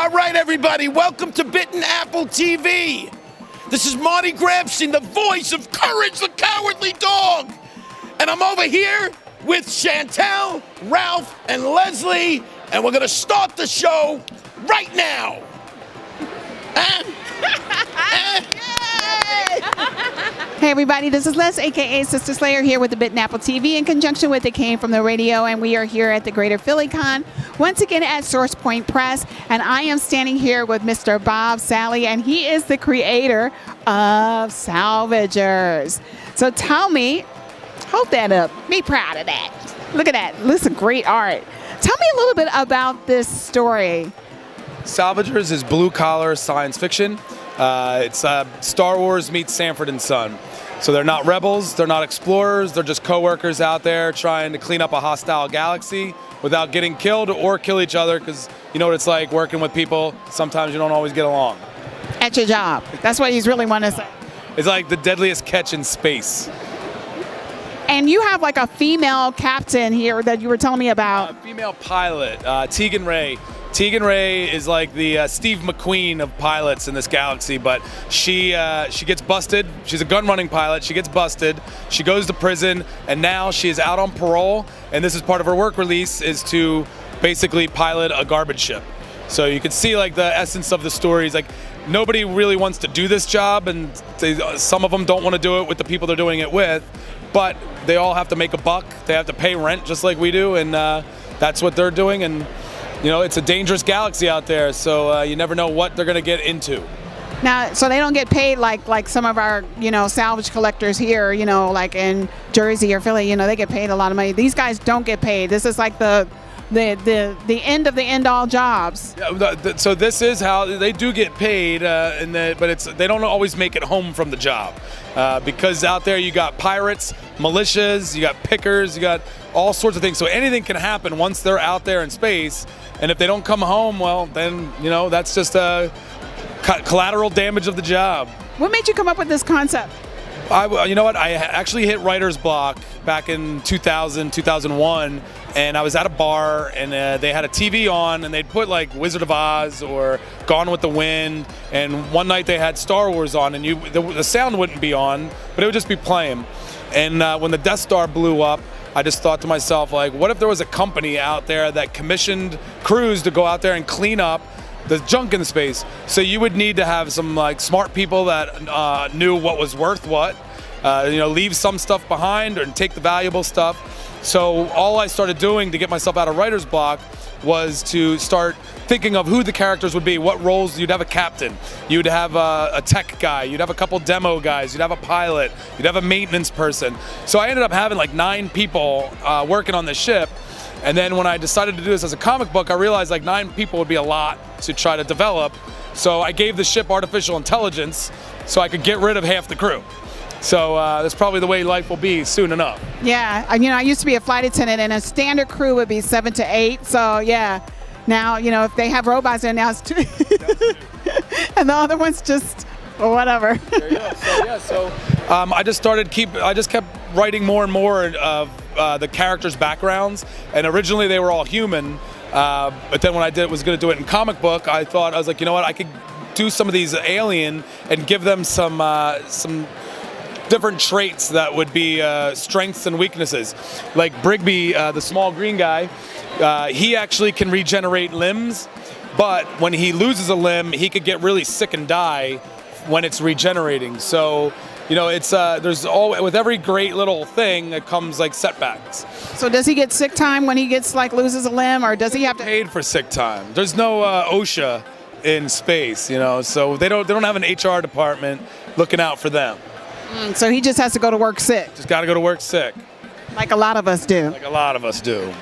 All right, everybody, welcome to Bitten Apple TV. This is Marty Grabstein, the voice of Courage the Cowardly Dog. And I'm over here with Chantel, Ralph, and Leslie, and we're gonna start the show right now. Hey everybody, this is Les, aka SistaSlayer, here with the Bitten Apple TV in conjunction with It Came From the Radio, and we are here at the Greater Philly Con, once again at POINT Press, and I am standing here with Mr. Bob Sally, and he is the creator of Salvagers. So tell me, hold that up, be proud of that. Look at that, this is great art. Tell me a little bit about this story. Salvagers is blue-collar science fiction. It's Star Wars meets Sanford and Son. So they're not rebels, they're not explorers, they're just co-workers out there trying to clean up a hostile galaxy without getting killed or kill each other, because you know what it's like working with people. Sometimes you don't always get along. At your job. That's what he's really want to say. It's like the deadliest catch in space. And you have like a female captain here that you were telling me about. Female pilot, Tegan Ray. Tegan Ray is like the Steve McQueen of pilots in this galaxy, but she gets busted. She's a gun-running pilot. She gets busted. She goes to prison, and now she is out on parole, and this is part of her work release, is to basically pilot a garbage ship. So you can see like the essence of the stories. Like nobody really wants to do this job, and some of them don't want to do it with the people they're doing it with, but they all have to make a buck. They have to pay rent just like we do, and that's what they're doing. And you know, it's a dangerous galaxy out there, so you never know what they're going to get into. Now, so they don't get paid like some of our, salvage collectors here, like in Jersey or Philly, they get paid a lot of money. These guys don't get paid. This is like the end of the end all jobs. Yeah, so this is how they do get paid, but they don't always make it home from the job, because out there you got pirates, militias, you got pickers, you got all sorts of things. So anything can happen once they're out there in space, and if they don't come home, well, then that's just a collateral damage of the job. What made you come up with this concept? You know what? I actually hit writer's block back in 2000, 2001, and I was at a bar, and they had a TV on, and they'd put like Wizard of Oz or Gone with the Wind, and one night they had Star Wars on, and the sound wouldn't be on, but it would just be playing. And when the Death Star blew up, I just thought to myself, like, what if there was a company out there that commissioned crews to go out there and clean up the junk in space? So you would need to have some like smart people that knew what was worth what, leave some stuff behind and take the valuable stuff. So all I started doing to get myself out of writer's block was to start thinking of who the characters would be, what roles. You'd have a captain, you'd have a tech guy, you'd have a couple demo guys, you'd have a pilot, you'd have a maintenance person. So I ended up having like 9 people working on this ship. And then when I decided to do this as a comic book, I realized like 9 people would be a lot to try to develop. So I gave the ship artificial intelligence so I could get rid of half the crew. So that's probably the way life will be soon enough. Yeah, I used to be a flight attendant, and a standard crew would be 7 to 8. So yeah, now if they have robots in, now it's 2, and the other one's just whatever. There you go. So I just kept writing more and more of the characters' backgrounds, and originally they were all human, but then when I was going to do it in comic book, I was like, you know what, I could do some of these alien and give them some different traits that would be strengths and weaknesses. Like Brigby, the small green guy, he actually can regenerate limbs, but when he loses a limb, he could get really sick and die when it's regenerating. So it's there's with every great little thing that comes like setbacks. So does he get sick time when he gets loses a limb, or does he have to paid for sick time? There's no OSHA in space, so they don't have an HR department looking out for them. So he just has to go to work sick. Just got to go to work sick. Like a lot of us do. Like a lot of us do.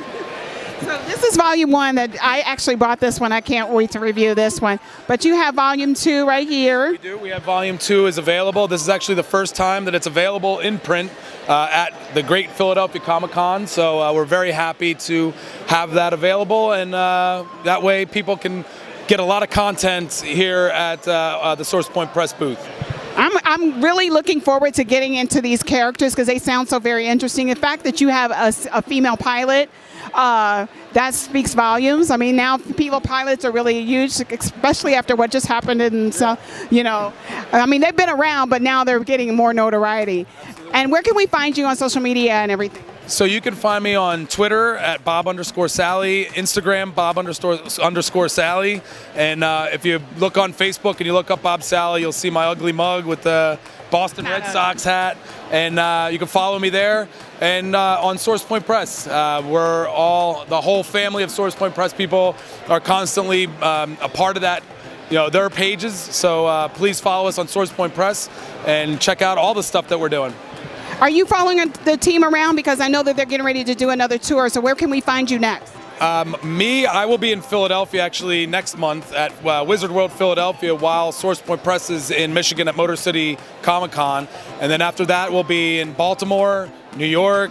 So this is volume 1 that I actually bought this one. I can't wait to review this one. But you have volume 2 right here. We do. We have volume 2 is available. This is actually the first time that it's available in print at the Great Philadelphia Comic Con. So we're very happy to have that available, and that way people can get a lot of content here at the POINT Press booth. I'm really looking forward to getting into these characters because they sound so very interesting. The fact that you have a female pilot, that speaks volumes. I mean, now people pilots are really huge, especially after what just happened in South, I mean, they've been around, but now they're getting more notoriety. And where can we find you on social media and everything? So you can find me on Twitter at Bob_Sally, Instagram Bob_Sally, and if you look on Facebook and you look up Bob Sally, you'll see my ugly mug with the Boston Red Sox hat, and you can follow me there. And on Source Point Press, the whole family of Source Point Press people are constantly a part of that. Their pages. So please follow us on Source Point Press and check out all the stuff that we're doing. Are you following the team around? Because I know that they're getting ready to do another tour. So where can we find you next? I will be in Philadelphia actually next month at Wizard World Philadelphia, while Source Point Press is in Michigan at Motor City Comic Con. And then after that, we'll be in Baltimore, New York,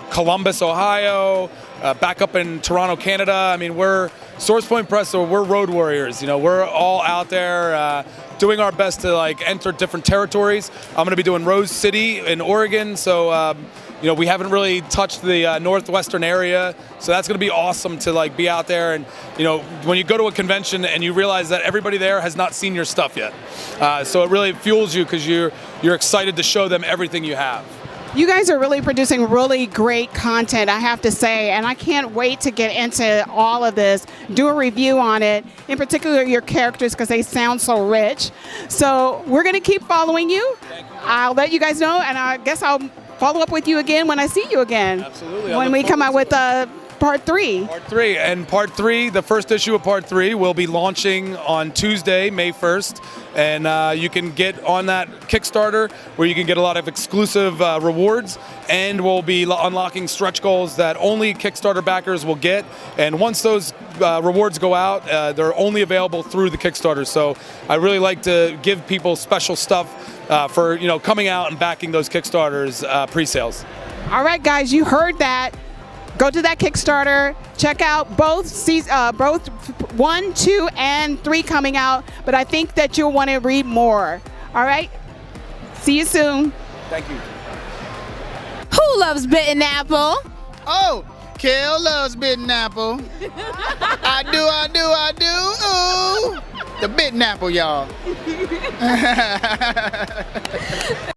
Columbus, Ohio, back up in Toronto, Canada. I mean, we're Source Point Press, so we're road warriors. We're all out there doing our best to enter different territories. I'm going to be doing Rose City in Oregon, so we haven't really touched the northwestern area, so that's going to be awesome to be out there. And when you go to a convention and you realize that everybody there has not seen your stuff yet, so it really fuels you because you're excited to show them everything you have. You guys are really producing really great content, I have to say, and I can't wait to get into all of this, do a review on it, in particular your characters, because they sound so rich. So we're going to keep following you. Thank you. I'll let you guys know, and I guess I'll follow up with you again when I see you again. Absolutely. When we come out with Part 3. Part 3. And Part 3, the first issue of Part 3 will be launching on Tuesday, May 1st. And you can get on that Kickstarter where you can get a lot of exclusive rewards. And we'll be unlocking stretch goals that only Kickstarter backers will get. And once those rewards go out, they're only available through the Kickstarter. So I really like to give people special stuff for coming out and backing those Kickstarters pre-sales. All right, guys, you heard that. Go to that Kickstarter. Check out both 1, 2, and 3 coming out. But I think that you'll want to read more. All right? See you soon. Thank you. Who loves bitten apple? Oh, Kel loves bitten apple. I do. Ooh. The bitten apple, y'all.